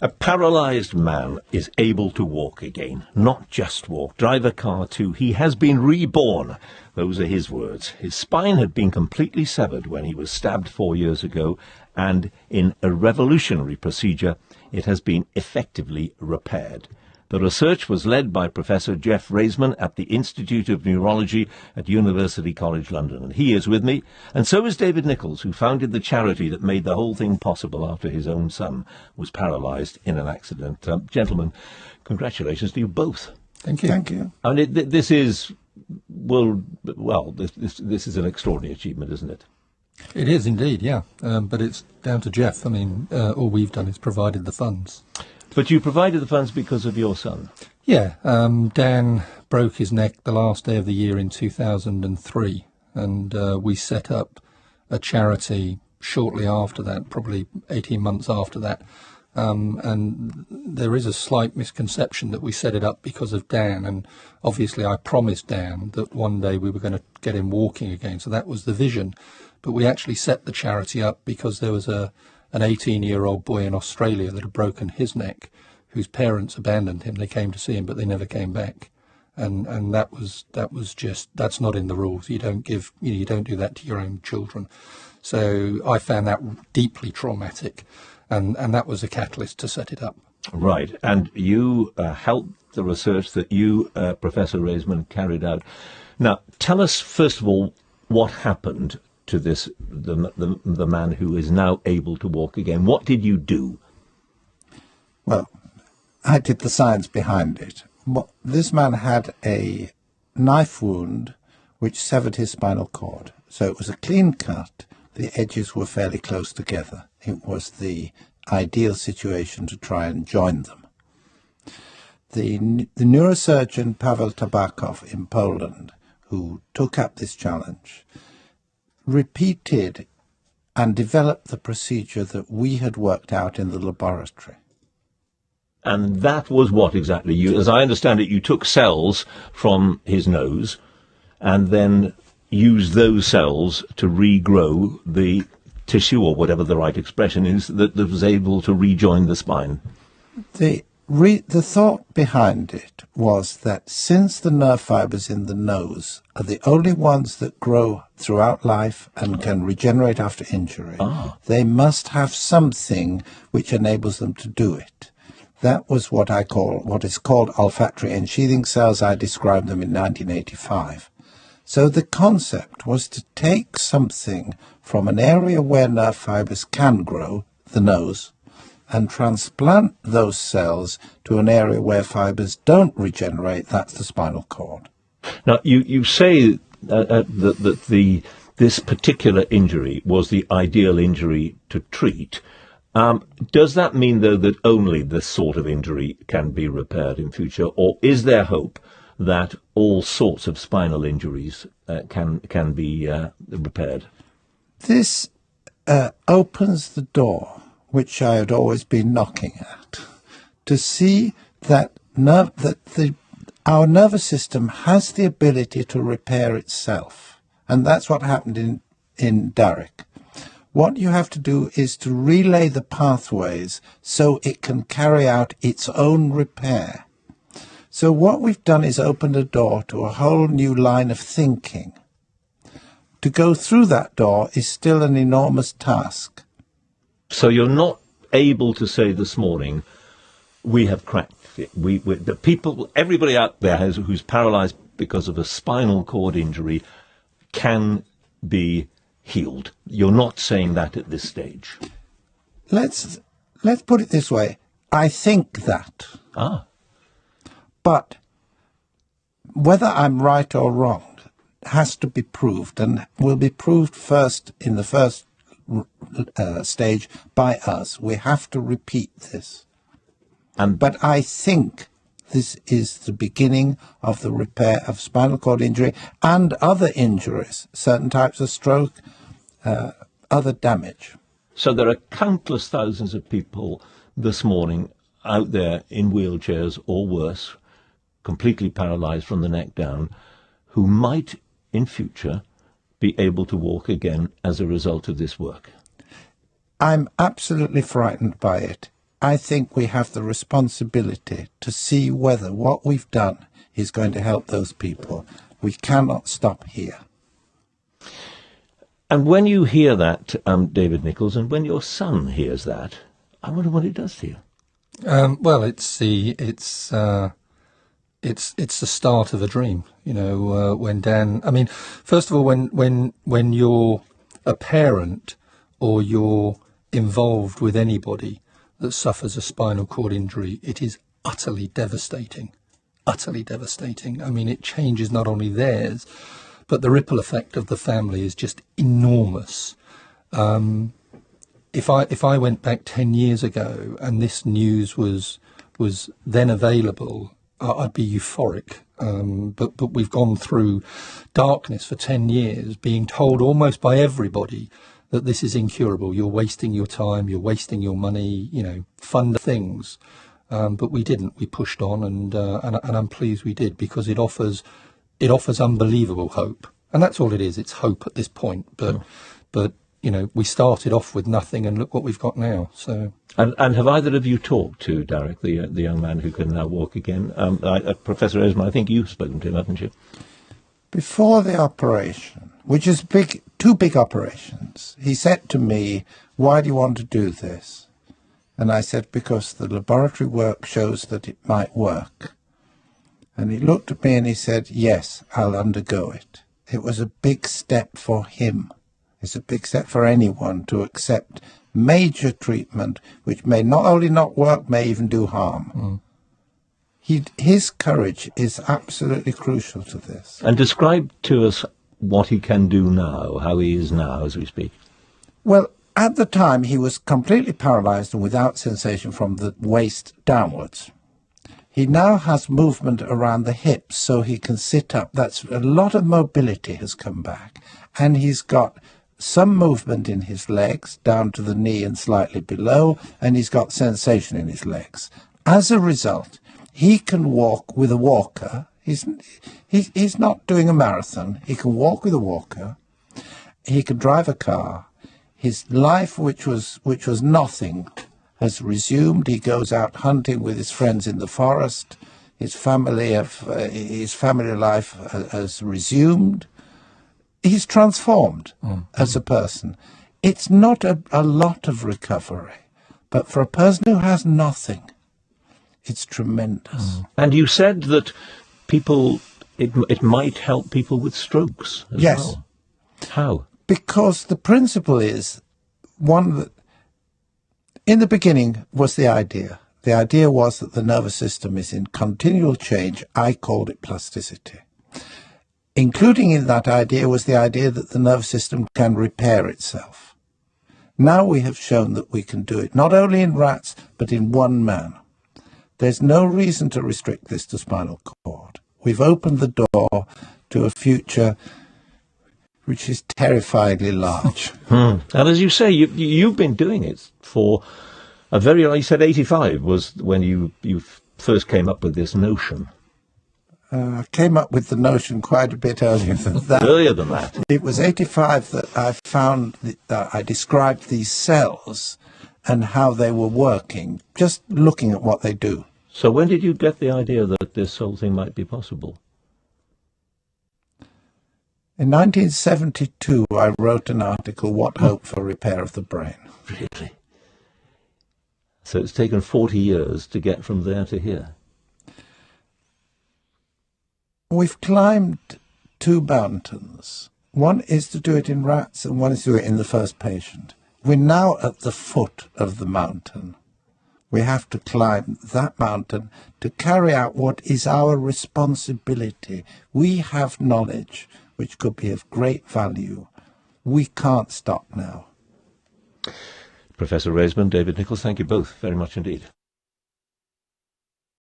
A paralysed man is able to walk again, not just walk, drive a car too. He has been reborn. Those are his words. His spine had been completely severed when he was stabbed 4 years ago, and in a revolutionary procedure, it has been effectively repaired. The research was led by Professor Geoffrey Raisman at the Institute of Neurology at University College London. And he is with me, and so is David Nichols, who founded the charity that made the whole thing possible after his own son was paralysed in an accident. Gentlemen, congratulations to you both. Thank you. Thank you. I mean, this is, this is an extraordinary achievement, isn't it? It is indeed, yeah. But it's down to Jeff. I mean, all we've done is provided the funds. But you provided the funds because of your son. Yeah, Dan broke his neck the last day of the year in 2003, and we set up a charity shortly after that, probably 18 months after that. And there is a slight misconception that we set it up because of Dan, and obviously I promised Dan that one day we were going to get him walking again, so that was the vision. But we actually set the charity up because there was an 18-year-old boy in Australia that had broken his neck, whose parents abandoned him. They came to see him, but they never came back. And that was just, that's not in the rules. You don't do that to your own children. So I found that deeply traumatic, and that was a catalyst to set it up. Right, and you helped the research that you, Professor Raisman, carried out. Now, tell us first of all what happened to the man who is now able to walk again. What did you do? Well, I did the science behind it. This man had a knife wound which severed his spinal cord. So it was a clean cut. The edges were fairly close together. It was the ideal situation to try and join them. The neurosurgeon Paweł Tabakov in Poland, who took up this challenge, repeated and developed the procedure that we had worked out in the laboratory. And that was what exactly? As I understand it, you took cells from his nose and then used those cells to regrow the tissue, or whatever the right expression is, that was able to rejoin the spine. The thought behind it was that since the nerve fibers in the nose are the only ones that grow throughout life and can regenerate after injury, they must have something which enables them to do it. That was what is called olfactory ensheathing cells. I described them in 1985. So the concept was to take something from an area where nerve fibers can grow, the nose, and transplant those cells to an area where fibers don't regenerate, that's the spinal cord. Now, you say that this particular injury was the ideal injury to treat. Does that mean, though, that only this sort of injury can be repaired in future, or is there hope that all sorts of spinal injuries can be repaired? This opens the door, which I had always been knocking at, to see that our nervous system has the ability to repair itself. And that's what happened in Derek. What you have to do is to relay the pathways so it can carry out its own repair. So what we've done is opened a door to a whole new line of thinking. To go through that door is still an enormous task. So you're not able to say this morning, we have cracked it. The people, everybody out there who's paralysed because of a spinal cord injury can be healed. You're not saying that at this stage. Let's put it this way. I think that. But whether I'm right or wrong has to be proved, and will be proved first in the first stage by us. We have to repeat this. But I think this is the beginning of the repair of spinal cord injury and other injuries, certain types of stroke, other damage. So there are countless thousands of people this morning out there in wheelchairs or worse, completely paralysed from the neck down, who might in future be able to walk again as a result of this work. I'm absolutely frightened by it. I think we have the responsibility to see whether what we've done is going to help those people. We cannot stop here. And when you hear that, David Nichols, and when your son hears that, I wonder what it does to you. Well, it's the start of a dream. You know, when Dan. I mean, first of all, when you're a parent or you're involved with anybody that suffers a spinal cord injury, it is utterly devastating. Utterly devastating. I mean, it changes not only theirs, but the ripple effect of the family is just enormous. If I went back 10 years ago and this news was then available, I'd be euphoric. But we've gone through darkness for 10 years, being told almost by everybody that this is incurable. You're wasting your time, you're wasting your money, you know, fund things. But we didn't. We pushed on, and I'm pleased we did, because it offers unbelievable hope, and that's all it is. It's hope at this point. But you know, we started off with nothing, and look what we've got now. So. And have either of you talked to Derek, the young man who can now walk again? Professor Raisman, I think you've spoken to him, haven't you? Before the operation, which is two big operations, he said to me, "Why do you want to do this?" And I said, "Because the laboratory work shows that it might work." And he looked at me and he said, "Yes, I'll undergo it." It was a big step for him. It's a big step for anyone to accept major treatment, which may not only not work, may even do harm. His courage is absolutely crucial to this. And describe to us what he can do now, how he is now as we speak. Well, at the time, he was completely paralyzed and without sensation from the waist downwards. He now has movement around the hips, so he can sit up. That's a lot of mobility has come back. And he's got some movement in his legs, down to the knee and slightly below, and he's got sensation in his legs. As a result, he can walk with a walker. He's not doing a marathon. He can walk with a walker. He can drive a car. His life, which was nothing, has resumed. He goes out hunting with his friends in the forest. His family life has resumed. He's transformed as a person. It's not a lot of recovery, but for a person who has nothing, it's tremendous. And you said that it might help people with strokes as well. How? Because the principle is one that, in the beginning, was the idea. The idea was that the nervous system is in continual change. I called it plasticity. Including in that idea was the idea that the nervous system can repair itself. Now we have shown that we can do it, not only in rats, but in one man. There's no reason to restrict this to spinal cord. We've opened the door to a future which is terrifyingly large. And as you say, you've been doing it for a very, you said 85 was when you first came up with this notion. I came up with the notion quite a bit earlier than that. Earlier than that? It was 85 that I found, I described these cells and how they were working, just looking at what they do. So when did you get the idea that this whole thing might be possible? In 1972, I wrote an article, What Hope for Repair of the Brain. Really? So it's taken 40 years to get from there to here? We've climbed two mountains. One is to do it in rats and one is to do it in the first patient. We're now at the foot of the mountain. We have to climb that mountain to carry out what is our responsibility. We have knowledge which could be of great value. We can't stop now. Professor Raisman, David Nichols, thank you both very much indeed.